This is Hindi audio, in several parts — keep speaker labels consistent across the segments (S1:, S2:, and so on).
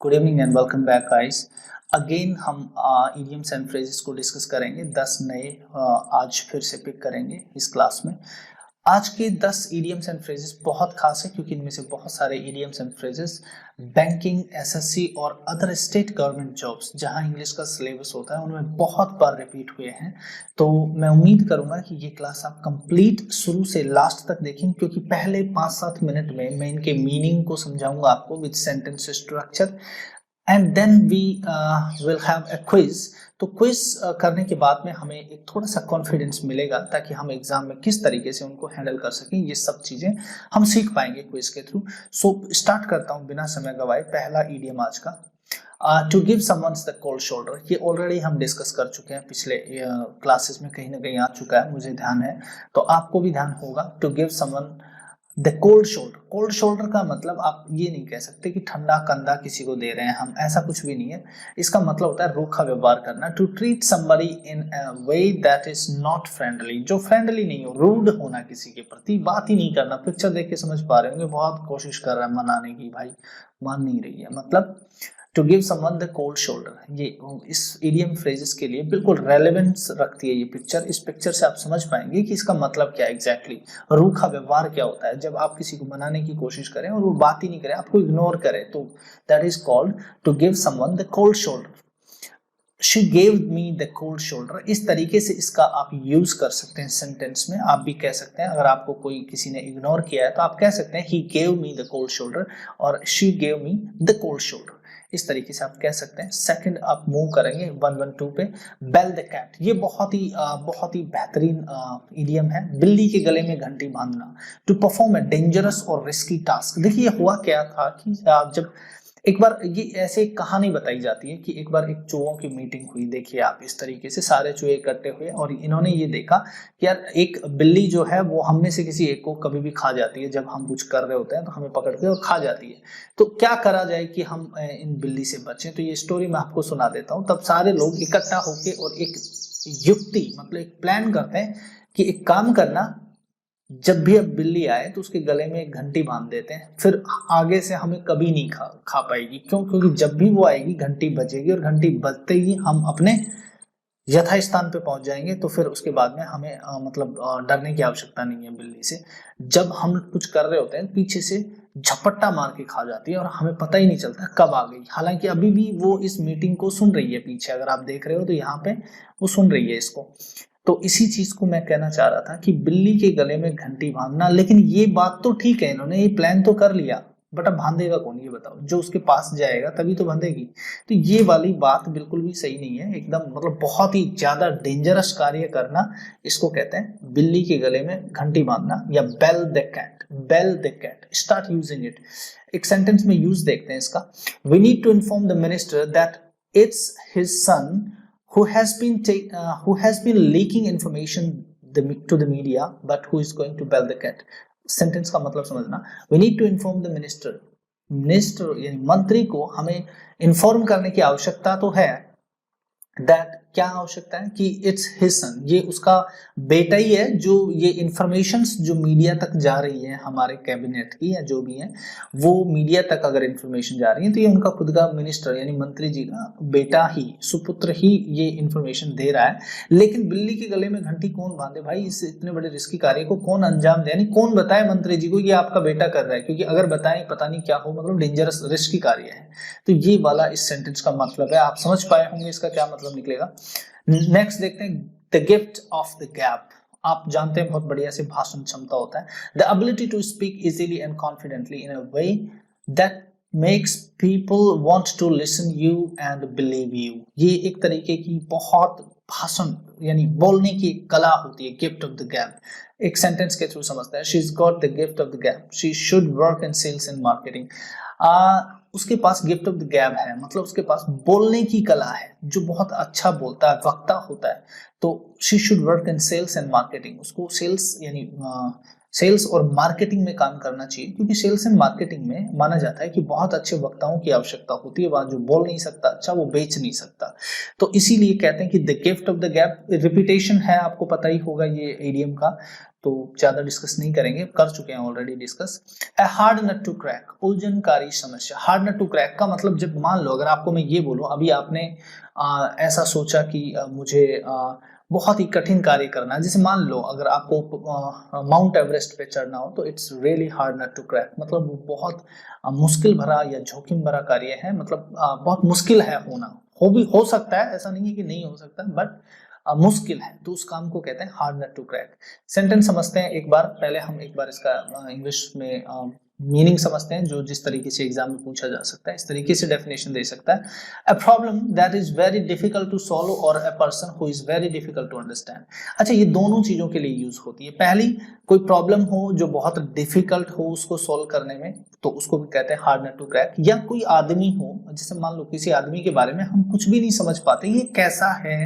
S1: Good evening and welcome back guys. Again हम idioms एंड phrases को डिस्कस करेंगे। 10 नए आज फिर से पिक करेंगे इस क्लास में। आज के 10 idioms एंड phrases बहुत खास है क्योंकि इनमें से बहुत सारे idioms and phrases banking, SSC और अदर स्टेट गवर्नमेंट जॉब्स जहां इंग्लिश का सिलेबस होता है उनमें बहुत बार रिपीट हुए हैं। तो मैं उम्मीद करूंगा कि ये क्लास आप कंप्लीट शुरू से लास्ट तक देखें क्योंकि पहले 5-7 मिनट में मैं इनके मीनिंग को समझाऊंगा आपको with sentence structure and then we will have a quiz. तो क्विज करने के बाद में हमें एक थोड़ा सा कॉन्फिडेंस मिलेगा ताकि हम एग्जाम में किस तरीके से उनको हैंडल कर सकें, ये सब चीजें हम सीख पाएंगे क्विज के थ्रू। सो स्टार्ट करता हूं बिना समय गवाए। पहला इडियम आज का, to give someone's the cold shoulder. ये ऑलरेडी हम डिस्कस कर चुके हैं, पिछले क्लासेस में कहीं ना कहीं आ चुका है, मुझे ध्यान है, तो आपको भी ध्यान होगा। To give someone the cold shoulder. Cold shoulder का मतलब आप ये नहीं कह सकते कि ठंडा कंधा किसी को दे रहे हैं हम, ऐसा कुछ भी नहीं है। इसका मतलब होता है रूखा व्यवहार करना। To treat somebody in a way that is not friendly, जो फ्रेंडली नहीं हो, रूड होना किसी के प्रति, बात ही नहीं करना। पिक्चर देख के समझ पा रहे होंगे, बहुत कोशिश कर रहा है मनाने की, भाई मान नहीं रही है। मतलब to give someone the cold shoulder, ये इस इडियम फ्रेजेस के लिए बिल्कुल रेलेवेंस रखती है ये पिक्चर। इस पिक्चर से आप समझ पाएंगे कि इसका मतलब क्या है एग्जैक्टली। रूखा व्यवहार क्या होता है, जब आप किसी को मनाने की कोशिश करें और वो बात ही नहीं करे, आपको इग्नोर करे, तो that is called to give someone the cold shoulder. She gave me the cold shoulder। इस तरीके से इसका आप यूज कर सकते हैं सेंटेंस में। आप भी कह सकते हैं, अगर आपको कोई किसी ने इग्नोर किया है तो आप कह सकते हैं he gave me the cold shoulder और she gave me the cold shoulder। इस तरीके से आप कह सकते हैं। सेकंड आप मूव करेंगे 112 पे, बेल द कैट। ये बहुत ही बेहतरीन इडियम है। बिल्ली के गले में घंटी बांधना। टू परफॉर्म अ डेंजरस और रिस्की टास्क। देखिए हुआ क्या था कि जब एक बार ये ऐसे एक कहानी बताई जाती है कि एक बार एक चूहों की मीटिंग हुई। देखिए आप, इस तरीके से सारे चूहे इकट्ठे हुए और इन्होंने ये देखा कि यार एक बिल्ली जो है वो हम में से किसी एक को कभी भी खा जाती है। जब हम कुछ कर रहे होते हैं तो हमें पकड़ के और खा जाती है, तो क्या करा जाए कि हम इन बिल्ली से बचें। तो ये स्टोरी मैं आपको सुना देता हूँ। तब सारे लोग इकट्ठा होके और एक युक्ति मतलब एक प्लान करते हैं कि एक काम करना, जब भी अब बिल्ली आए तो उसके गले में एक घंटी बांध देते हैं, फिर आगे से हमें कभी नहीं खा पाएगी। क्यों? क्योंकि जब भी वो आएगी घंटी बजेगी और घंटी बजते ही हम अपने यथास्थान पे पहुंच जाएंगे। तो फिर उसके बाद में हमें डरने की आवश्यकता नहीं है बिल्ली से। जब हम कुछ कर रहे होते हैं पीछे से झपट्टा मार के खा जाती है और हमें पता ही नहीं चलता कब आ गई। हालांकि अभी भी वो इस मीटिंग को सुन रही है पीछे, अगर आप देख रहे हो तो यहाँ पे वो सुन रही है इसको। तो इसी चीज को मैं कहना चाह रहा था कि बिल्ली के गले में घंटी बांधना। लेकिन ये बात तो ठीक है, इन्होंने ये प्लान तो कर लिया, बट अब बांधेगा कौन ये बताओ? जो उसके पास जाएगा तभी तो बांधेगी। तो ये वाली बात बिल्कुल भी सही नहीं है एकदम, मतलब बहुत ही ज्यादा डेंजरस कार्य करना, इसको कहते हैं बिल्ली के गले में घंटी बांधना या bell the cat. Bell the cat, start using it. एक सेंटेंस में यूज देखते हैं इसका। We need to inform the minister that it's his son who has been leaking information to the media, but who is going to bell the cat। Sentence का मतलब समझना। we need to inform the minister। Minister यानी मंत्री को हमें इन्फॉर्म करने की आवश्यकता तो है। दैट क्या आवश्यकता है कि इट्स हिज सन, ये उसका बेटा ही है। जो ये इंफॉर्मेशंस जो मीडिया तक जा रही है हमारे कैबिनेट की या जो भी है, वो मीडिया तक अगर इंफॉर्मेशन जा रही है तो ये उनका खुद का मिनिस्टर यानी मंत्री जी का बेटा ही, सुपुत्र ही ये इंफॉर्मेशन दे रहा है। लेकिन बिल्ली के गले में घंटी कौन बांधे भाई? इस इतने बड़े रिस्की कार्य को कौन अंजाम दे, यानी कौन बताए मंत्री जी को ये आपका बेटा कर रहा है? क्योंकि अगर बताए पता नहीं क्या हो, मतलब डेंजरस रिस्की कार्य है। तो ये वाला इस सेंटेंस का मतलब है। आप समझ पाए होंगे इसका क्या मतलब निकलेगा। नेक्स्ट देखते हैं, the gift of the gap. आप जानते हैं बहुत बढ़िया से भाषण क्षमता होता है। The ability to speak easily and confidently in a way that makes people want to listen you and believe you. ये एक तरीके की बहुत भाषण यानी बोलने की कला होती है, गिफ्ट ऑफ द गैप। एक सेंटेंस के थ्रू समझते हैं। She is got the gift of the gap, she should work in sales and marketing. उसके पास गिफ्ट ऑफ द गैप है, मतलब उसके पास बोलने की कला है, जो बहुत अच्छा बोलता है, वक्ता होता है। तो she should work in sales and marketing, उसको सेल्स यानी सेल्स और मार्केटिंग में काम करना चाहिए, क्योंकि सेल्स एंड मार्केटिंग में माना जाता है कि बहुत अच्छे वक्ताओं की आवश्यकता होती है। वहां जो बोल नहीं सकता अच्छा, वो बेच नहीं सकता। तो इसीलिए कहते हैं कि the gift of the gap. Repetition है, आपको पता ही होगा ये इडियम का। तो ज्यादा डिस्कस नहीं करेंगे, कर चुके हैं already discuss. A hard nut to crack, उलझनकारी समस्या। हार्ड नट टू क्रैक का मतलब, जब मान लो अगर आपको मैं ये बोलूं, अभी आपने ऐसा सोचा कि मुझे बहुत ही कठिन कार्य करना है, जैसे मान लो अगर आपको माउंट एवरेस्ट पे चढ़ना हो, तो it's really hard nut to crack, मतलब वो बहुत मुश्किल भरा या जोखिम भरा कार्य है, मतलब बहुत मुश्किल है होना, हो सकता है, ऐसा नहीं है कि नहीं हो सकता, बट मुश्किल है, तो उस काम को कहते हैं hard nut to crack. Sentence समझते हैं एक बार, पहले हम एक बार इसका इंग्लिश में मीनिंग समझते हैं, जो जिस तरीके से एग्जाम में पूछा जा सकता है, इस तरीके से डेफिनेशन दे सकता है। A problem that is very difficult to solve और a person who is very difficult to understand. अच्छा, ये दोनों चीजों के लिए यूज होती है। पहली, कोई प्रॉब्लम हो जो बहुत डिफिकल्ट हो उसको सॉल्व करने में, तो उसको भी कहते हैं हार्ड नट टू क्रैक। या कोई आदमी हो, जैसे मान लो किसी आदमी के बारे में हम कुछ भी नहीं समझ पाते, ये कैसा है,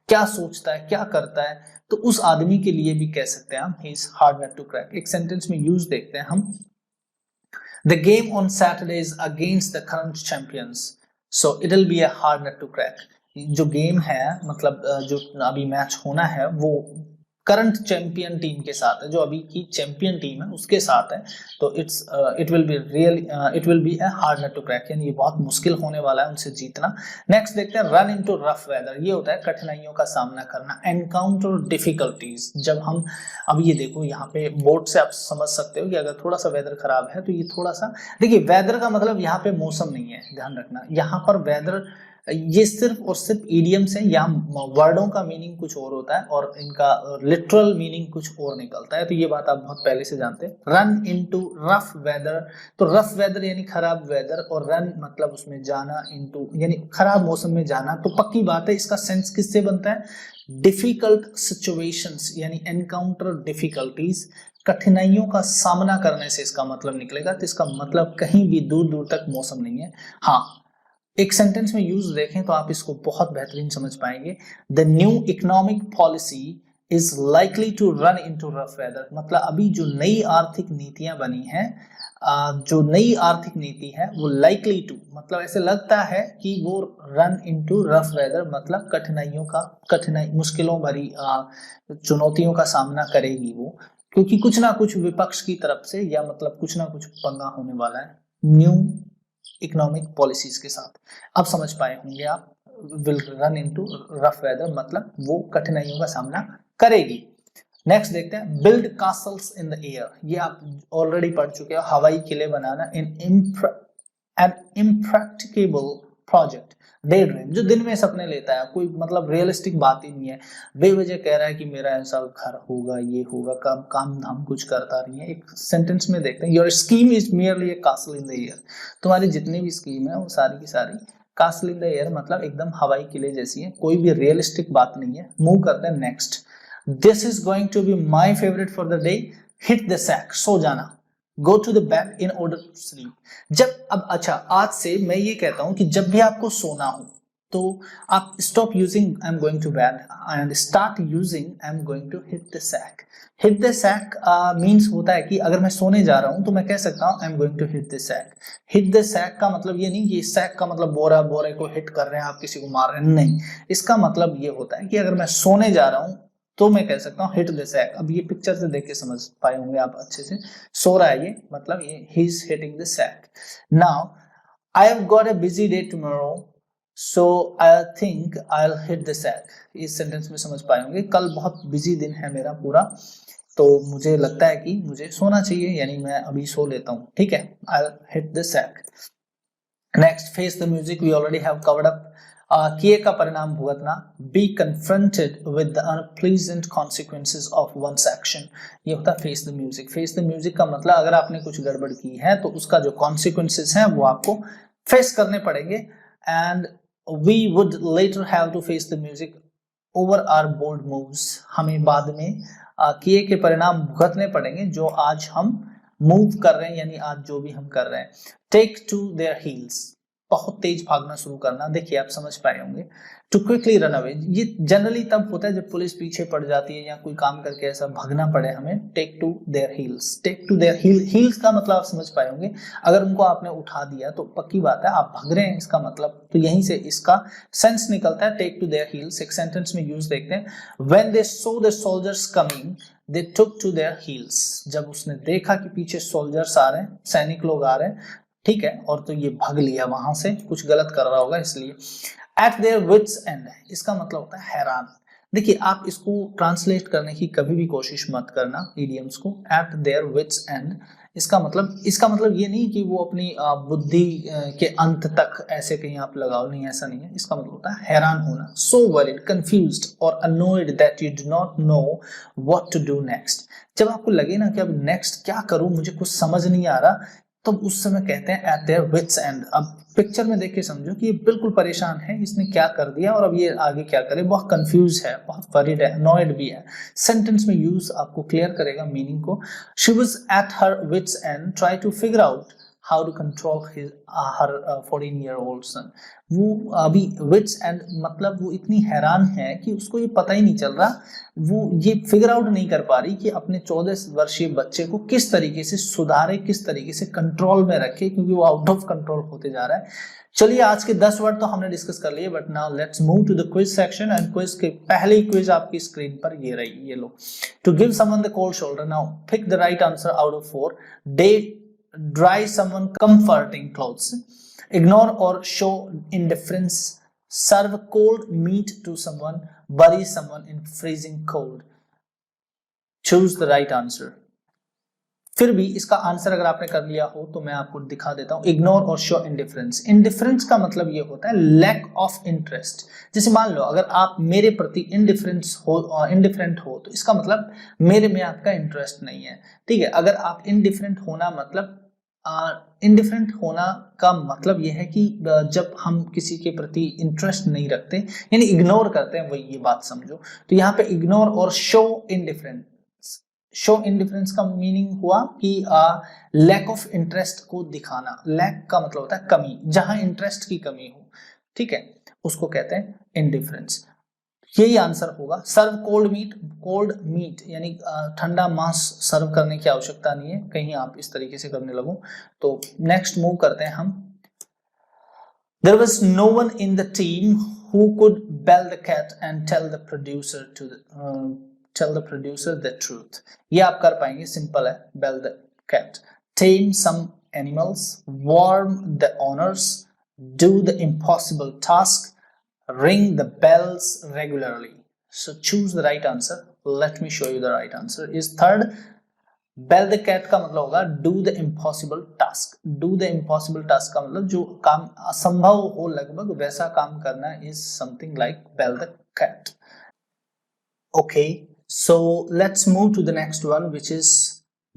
S1: क्या सोचता है, क्या करता है, तो उस आदमी के लिए भी कह सकते हैं हम he is hard nut to crack. एक सेंटेंस में यूज देखते हैं हम, The game on Saturday is against the current champions, so it'll be a hard nut to crack. जो गेम है, मतलब जो अभी मैच होना है, वो करंट चैंपियन टीम के साथ है, जो अभी की चैंपियन टीम है उसके साथ है, तो it will be a hard nut to crack, यानी ये बहुत मुश्किल होने वाला है उनसे जीतना। नेक्स्ट देखते हैं, रन इनटू रफ वेदर। ये होता है कठिनाइयों का सामना करना। एनकाउंटर डिफिकल्टीज, जब हम, अब ये देखो यहाँ पे बोर्ड से आप समझ सकते हो कि अगर थोड़ा सा वेदर खराब है तो ये थोड़ा सा, देखिए वेदर का मतलब यहाँ पे मौसम नहीं है, ध्यान रखना, यहाँ पर वेदर ये सिर्फ और सिर्फ इडियम्स है, या वर्डों का मीनिंग कुछ और होता है और इनका लिटरल मीनिंग कुछ और निकलता है, तो ये बात आप बहुत पहले से जानते हैं। रन इनटू रफ वेदर, तो रफ वेदर यानी खराब वेदर, और रन मतलब उसमें जाना, इनटू यानी खराब मौसम में जाना, तो पक्की बात है इसका सेंस किससे बनता है, डिफिकल्ट सिचुएशंस, यानी एनकाउंटर डिफिकल्टीज, कठिनाइयों का सामना करने से इसका मतलब निकलेगा, तो इसका मतलब कहीं भी दूर दूर तक मौसम नहीं है। हाँ, एक सेंटेंस में यूज देखें तो आप इसको बहुत बेहतरीन समझ पाएंगे। The new economic policy is likely to run into rough weather, मतलब अभी जो नई आर्थिक नीतियां बनी हैं, जो नई आर्थिक नीति है वो लाइकली टू, मतलब ऐसे लगता है कि वो रन इनटू रफ वेदर, मतलब कठिनाई मुश्किलों भरी चुनौतियों का सामना करेगी वो, क्योंकि कुछ ना कुछ विपक्ष की तरफ से, या मतलब कुछ ना कुछ पंगा होने वाला है न्यू इकोनॉमिक पॉलिसीज के साथ। अब समझ पाए होंगे आप, will run into rough weather मतलब वो कठिनाइयों का सामना करेगी। नेक्स्ट देखते हैं, build castles in the air. ये आप ऑलरेडी पढ़ चुके हो, हवाई किले बनाना। An impracticable project, daydream, जो दिन में सपने लेता है, कोई मतलब रियलिस्टिक बात ही नहीं है, बेवजह कह रहा है कि मेरा ऐसा घर होगा, ये होगा, काम धाम कुछ करता नहीं है। एक सेंटेंस में देखते हैं, your scheme is merely A castle in the air, तुम्हारी जितनी भी स्कीम है वो सारी की सारी कासल इन द एयर, मतलब एकदम हवाई किले जैसी है, कोई भी रियलिस्टिक बात नहीं है। मूव करते हैं next, this is going to be my favourite for the day, hit the sack, सो जाना, go to the bed in order to sleep. जब, अब अच्छा, आज से मैं ये कहता हूं कि जब भी आपको सोना हो तो आप stop using I am going to bed and start using I am going to hit the sack. Hit the sack means होता है कि अगर मैं सोने जा रहा हूं तो मैं कह सकता हूं I am going to hit the sack. Hit the sack का मतलब ये नहीं कि सैक का मतलब बोरे को हिट कर रहे हैं, आप किसी को मार रहे हैं, नहीं, इसका मतलब ये होता है कि अगर मैं सोने जा रहा हूं तो मैं कह सकता हूँ हिट द सैक। अब ये पिक्चर से देख के समझ पाए होंगे आप अच्छे से, सो रहा है ये, मतलब ये he is hitting the sack. Now I have got a busy day tomorrow so I think I will hit the sack. इस सेंटेंस में समझ पाए होंगे, कल बहुत बिजी दिन है मेरा पूरा, तो मुझे लगता है कि मुझे सोना चाहिए, यानी मैं अभी सो लेता हूँ, ठीक है, I will hit the sack. Next, face the music, we already have covered up. किए का परिणाम भुगतना, be confronted with the unpleasant consequences of one's action. ये होता है face the music. Face the music का मतलब अगर आपने कुछ गड़बड़ की है तो उसका जो कॉन्सिक्वेंसेज हैं वो आपको फेस करने पड़ेंगे, and we would later have to face the music over our bold moves. हमें बाद में किए के परिणाम भुगतने पड़ेंगे जो आज हम मूव कर रहे हैं, यानी आज जो भी हम कर रहे हैं। टेक टू देयर हील्स, बहुत तेज भागना शुरू करना। देखिए आप समझ पाए होंगे, टू क्विकली रन अवे, ये जनरली तब होता है जब पुलिस पीछे पड़ जाती है या कोई काम करके ऐसा भागना पड़े हमें। Take to their heels, take to their heels का मतलब आप समझ पाए होंगे, अगर उनको आपने उठा दिया तो पक्की बात है आप भाग रहे हैं, इसका मतलब तो यहीं से इसका सेंस निकलता है। टेक टू देयर हील्स एक सेंटेंस में यूज देखते हैं, when they saw the soldiers coming they took to their heels, जब उसने देखा कि पीछे सोल्जर्स आ रहे हैं, सैनिक लोग आ रहे हैं, ठीक है, और तो ये भाग लिया वहां से, कुछ गलत कर रहा होगा इसलिए। एट देयर विट्स एंड, इसका मतलब होता है हैरान। देखिए आप इसको ट्रांसलेट करने की कभी भी कोशिश मत करना इडियम्स को, एट देयर विट्स एंड, इसका मतलब ये नहीं कि वो अपनी बुद्धि के अंत तक ऐसे कहीं आप लगाओ, नहीं ऐसा नहीं है। इसका मतलब होता है हैरान होना, सो वरीड, कंफ्यूज्ड और annoyed that you do not know what to do next. जब आपको लगे ना कि अब नेक्स्ट क्या करूं, मुझे कुछ समझ नहीं आ रहा, तो उस समय कहते हैं एट देयर विट्स एंड। अब पिक्चर में देख के समझो कि ये बिल्कुल परेशान है, इसने क्या कर दिया और अब ये आगे क्या करे, बहुत कंफ्यूज है, बहुत वरीड है, अनॉयड भी है। सेंटेंस में यूज आपको क्लियर करेगा मीनिंग को। She was at her wits end try to figure out how to control her 14-year-old son. वो अभी विट्स एंड मतलब वो इतनी हैरान है कि उसको ये पता ही नहीं चल रहा, वो ये फिगर आउट नहीं कर पा रही कि अपने 14 वर्षीय बच्चे को किस तरीके से सुधारे, किस तरीके से कंट्रोल में रखे, क्योंकि वो आउट ऑफ कंट्रोल होते जा रहा है। चलिए आज के 10 वर्ड तो हमने डिस्कस कर लिए, but now let's move to the quiz section. And quiz के पहली क्विज आपकी स्क्रीन पर ये रही, ये लो। To give someone the cold shoulder, now pick the right answer out of 4। Day dry someone comforting clothes, ignore or show indifference, serve cold meat to someone, bury someone in freezing cold. Choose the right answer. फिर भी इसका आंसर अगर आपने कर लिया हो तो मैं आपको दिखा देता हूं, इग्नोर और शो इंडिफरेंस। इंडिफरेंस का मतलब ये होता है लैक ऑफ इंटरेस्ट। जैसे मान लो अगर आप मेरे प्रति इंडिफरेंट हो तो इसका मतलब मेरे में आपका इंटरेस्ट नहीं है, ठीक है। अगर आप इंडिफरेंट होना मतलब इंडिफरेंट होना का मतलब यह है कि जब हम किसी के प्रति इंटरेस्ट नहीं रखते यानी इग्नोर करते हैं, वही ये बात समझो। तो यहाँ पे इग्नोर और शो इंडिफरेंस, शो इंडिफरेंस का मीनिंग हुआ कि लैक ऑफ इंटरेस्ट को दिखाना। लैक का मतलब होता है कमी, जहां इंटरेस्ट की कमी हो, ठीक है, उसको कहते हैं इंडिफरेंस। यही आंसर होगा। सर्व कोल्ड मीट, कोल्ड मीट यानी ठंडा मांस सर्व करने की आवश्यकता नहीं है, कहीं आप इस तरीके से करने लगो। तो नेक्स्ट मूव करते हैं हम। There was no one in the team who could bell the cat and tell the producer the truth. ये आप कर पाएंगे, सिंपल है, bell the cat, tame some animals, warm the honors, do the impossible task, ring the bells regularly. So choose the right answer. Let me show you the right answer is third. Bell the cat का मतलब होगा do the impossible task. Do the impossible task का मतलब जो काम असंभव हो लगभग वैसा काम करना is something like bell the cat. Okay, so let's move to the next one, which is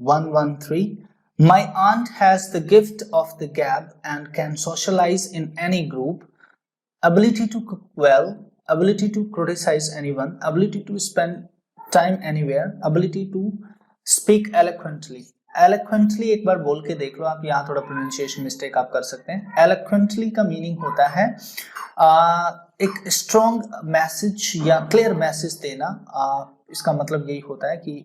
S1: 113. My aunt has the gift of the gab and can socialize in any group. Ability to cook well, ability to criticize anyone, ability to spend time anywhere, ability to speak eloquently. Eloquently एक बार बोल के देख लो आप, यहाँ थोड़ा प्रोनाउंसिएशन मिस्टेक आप कर सकते हैं। eloquently का मीनिंग होता है एक स्ट्रॉन्ग मैसेज या क्लियर मैसेज देना। इसका मतलब यही होता है कि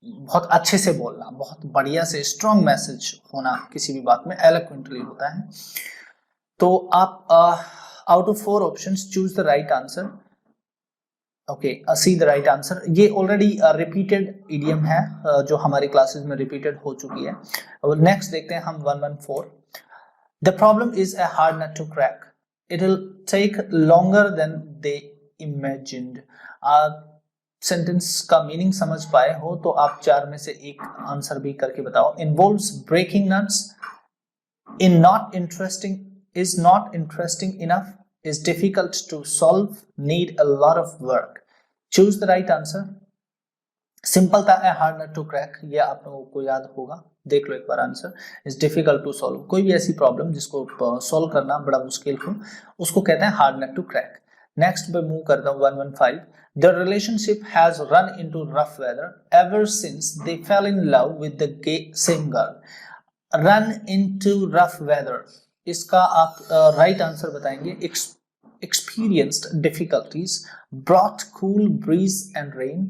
S1: बहुत अच्छे से बोलना, बहुत बढ़िया से स्ट्रॉन्ग मैसेज होना किसी भी बात में eloquently होता है। तो आप out of 4 options choose the right answer. Okay, see the right answer. ये already repeated idiom है जो हमारी classes में repeated हो चुकी है। Next देखते हैं हम 114. The problem is a hard nut to crack. It will take longer than they imagined. Sentence का मीनिंग समझ पाए हो तो आप 4 में से एक आंसर भी करके बताओ। Involves breaking nuts, is not interesting enough, is difficult to solve, need a lot of work. Choose the right answer. Simple था, a hard nut to crack, ये आप लोगों को याद होगा, देख लो एक बार answer. is difficult to solve, कोई भी ऐसी प्रॉब्लम जिसको सॉल्व करना बड़ा मुश्किल हो उसको कहते हैं hard nut to crack. Next पे मूव करता हूँ 115. The relationship has run into rough weather ever since they fell in love with the same girl. Run into rough weather, इसका आप राइट आंसर बताएंगे। experienced difficulties, brought cool breeze and rain,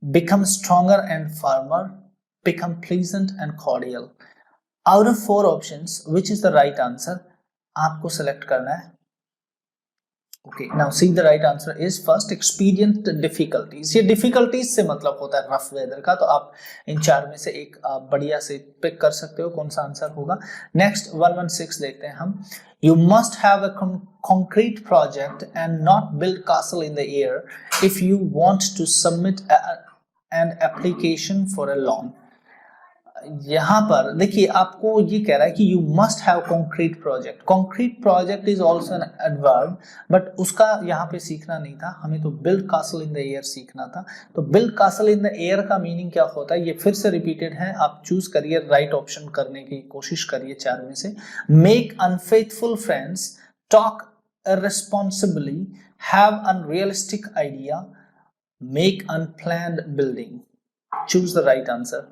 S1: become stronger and firmer, become pleasant and cordial. Out of 4 options, which is the right answer? आपको select करना है। Okay, now see the right answer is first experienced difficulties। ये difficulties से मतलब होता है rough weather का, तो आप इन 4 में से एक बढ़िया से पिक कर सकते हो कौन सा आंसर होगा। Next 116 देखते हैं हम। You must have a concrete project and not build castle in the air if you want to submit an application for a loan। यहां पर देखिए आपको ये कह रहा है कि you must have concrete project. Concrete project is also an adverb, but उसका यहाँ पे सीखना नहीं था, हमें तो build castle in the air सीखना था। तो build castle in the air का मीनिंग क्या होता है, ये फिर से रिपीटेड है, आप चूज करिए, राइट ऑप्शन करने की कोशिश करिए 4 में से। Make unfaithful friends, talk irresponsibly, have unrealistic idea, make unplanned building। choose the right answer।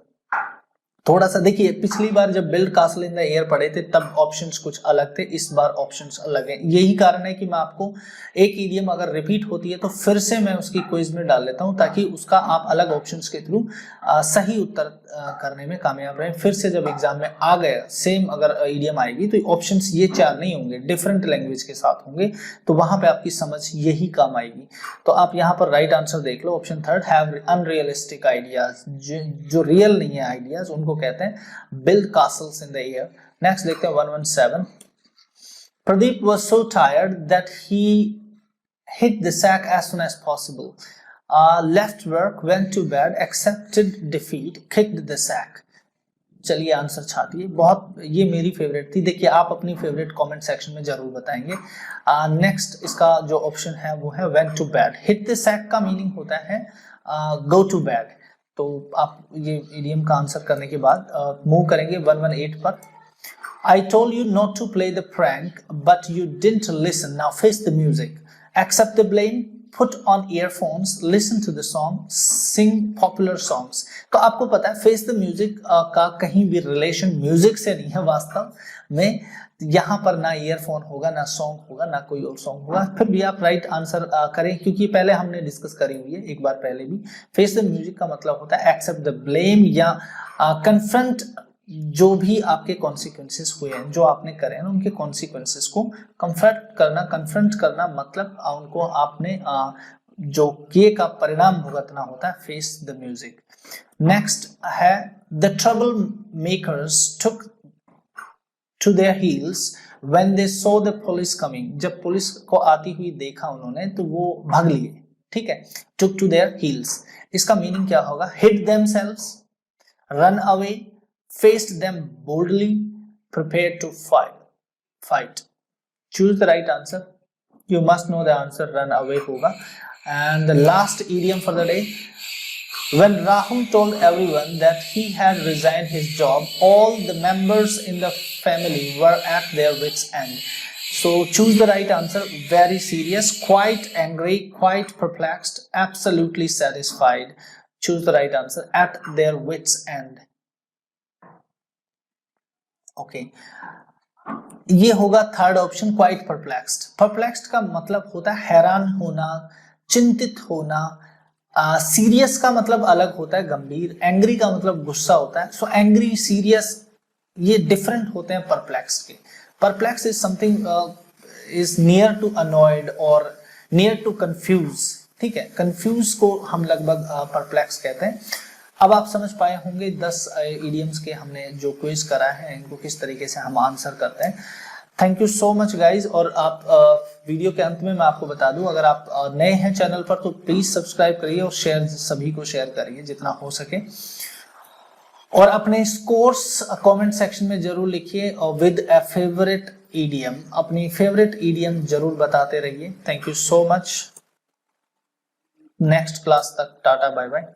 S1: थोड़ा सा देखिए, पिछली बार जब build castle in the air पढ़े थे तब ऑप्शंस कुछ अलग थे, इस बार ऑप्शंस अलग हैं। यही कारण है कि मैं आपको एक इडियम अगर रिपीट होती है तो फिर से मैं उसकी क्विज में डाल लेता हूं, ताकि उसका आप अलग ऑप्शंस के थ्रू सही उत्तर करने में कामयाब रहे। फिर से जब एग्जाम में आ गए सेम अगर इडियम आएगी तो ऑप्शंस ये 4 नहीं होंगे, डिफरेंट लैंग्वेज के साथ होंगे, तो वहां पे आपकी समझ यही काम आएगी। तो आप यहाँ पर राइट आंसर देख लो, ऑप्शन 3 हैव अनरियलिस्टिक आइडियाज, जो रियल नहीं है आइडियाज उनको कहते हैं build castles in the air. Next देखते हैं 117। Pradeep was so tired that he hit the sack as soon as possible, left work, went to bed, accepted defeat, kicked the sack। चलिए आंसर छापिए, बहुत ये मेरी फेवरेट थी। देखिए आप अपनी फेवरेट कमेंट सेक्शन में जरूर बताएंगे। नेक्स्ट इसका जो ऑप्शन है वो है went to bed। hit the sack का मीनिंग होता है go to bed। तो आप ये इडियम का आंसर करने के बाद मूव करेंगे 118 पर। I told you not to play the prank, but you didn't listen. Now face the music. Accept the blame. Put on earphones. Listen to the song. Sing popular songs. तो आपको पता है face the music का कहीं भी रिलेशन म्यूजिक से नहीं है वास्तव में। यहाँ पर ना ईयरफोन होगा, ना सॉन्ग होगा, ना कोई और सॉन्ग होगा। फिर भी आप राइट आंसर करें, क्योंकि पहले हमने डिस्कस करी हुई है एक बार पहले भी। फेस द म्यूजिक का मतलब होता है एक्सेप्ट द ब्लेम या कन्फ्रंट जो भी आपके कॉन्सिक्वेंसेस हुए हैं, जो आपने करे हैं उनके कॉन्सिक्वेंसेस को कन्फ्रंट करना मतलब उनको आपने जो किए का परिणाम भुगतना होता है। Face the music. नेक्स्ट है the trouble makers took to their heels when they saw the police coming। जब पुलिस को आती हुई देखा उन्होंने तो वो भाग लिए, ठीक है। took to their heels, इसका मीनिंग क्या होगा? hid themselves, run away, faced them boldly, prepared to fight। choose the right answer। you must know the answer, run away होगा। and the last idiom for the day, when Rahul told everyone that he had resigned his job, all the members in the family were at their wits' end। So choose the right answer। very serious, quite angry, quite perplexed, absolutely satisfied। choose the right answer, at their wits' end। okay, ये होगा third option, quite perplexed. Perplexed का मतलब होता है हैरान होना, चिंतित होना। सीरियस का मतलब अलग होता है, गंभीर। एंग्री का मतलब गुस्सा होता है। सो एंग्री, सीरियस ये डिफरेंट होते हैं परप्लेक्स के। Perplex is something is near to annoyed और नियर टू कंफ्यूज, ठीक है। कंफ्यूज को हम लगभग परप्लेक्स कहते हैं। अब आप समझ पाए होंगे 10 इडियम्स के हमने जो क्विज करा है इनको किस तरीके से हम आंसर करते हैं। Thank you so much guys. और आप वीडियो के अंत में मैं आपको बता दूं, अगर आप नए हैं चैनल पर तो प्लीज सब्सक्राइब करिए और शेयर, सभी को शेयर करिए जितना हो सके। और अपने स्कोर्स कमेंट सेक्शन में जरूर लिखिए और विद ए फेवरेट इडियम, अपनी फेवरेट इडियम जरूर बताते रहिए। Thank you so much. Next class तक टाटा बाय बाय।